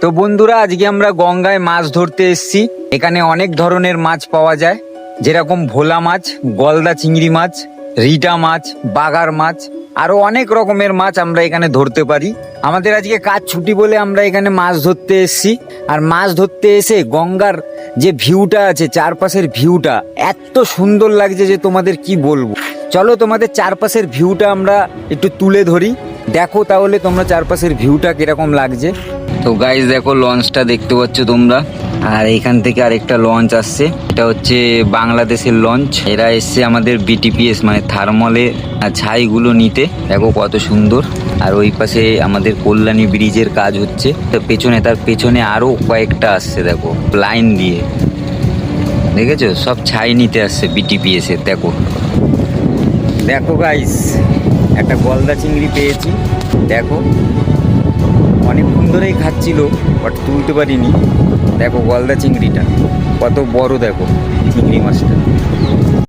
তো বন্ধুরা, আজকে আমরা গঙ্গায় মাছ ধরতে এসেছি। এখানে অনেক ধরনের মাছ পাওয়া যায়, যেরকম ভোলা মাছ, গলদা চিংড়ি মাছ, রিটা মাছ, বাগার মাছ, আরো অনেক রকমের মাছ আমরা এখানে ধরতে পারি। আমাদের আজকে কাজ ছুটি বলে আমরা এখানে মাছ ধরতে এসেছি। আর মাছ ধরতে এসে গঙ্গার যে ভিউটা আছে, চারপাশের ভিউটা এত সুন্দর লাগছে যে তোমাদের কি বলবো। চলো তোমাদের চারপাশের ভিউটা আমরা একটু তুলে ধরি, দেখো তাহলে তোমরা চারপাশের ভিউটা কিরকম লাগছে। তো গাইস দেখো, লঞ্চটা দেখতে পাচ্ছ তোমরা, আর এখান থেকে আরেকটা লঞ্চ আসছে। এটা হচ্ছে বাংলাদেশের লঞ্চ। এরা এসছে আমাদের বিটিপিএস মানে থার্মলে ছাইগুলো নিতে। দেখো কত সুন্দর। আর ওই পাশে আমাদের কল্যাণী ব্রিজের কাজ হচ্ছে, তো তার পেছনে আরো কয়েকটা আসছে। দেখো লাইন দিয়ে, দেখেছো, সব ছাই নিতে আসছে বিটিপিএস এর। দেখো দেখো গাইস, একটা গলদা চিংড়ি পেয়েছি। দেখো অনেকক্ষণ ধরেই খাচ্ছিল, বাট তুলতে পারিনি। দেখো গলদা চিংড়িটা কত বড়, দেখো চিংড়ি মাছটা।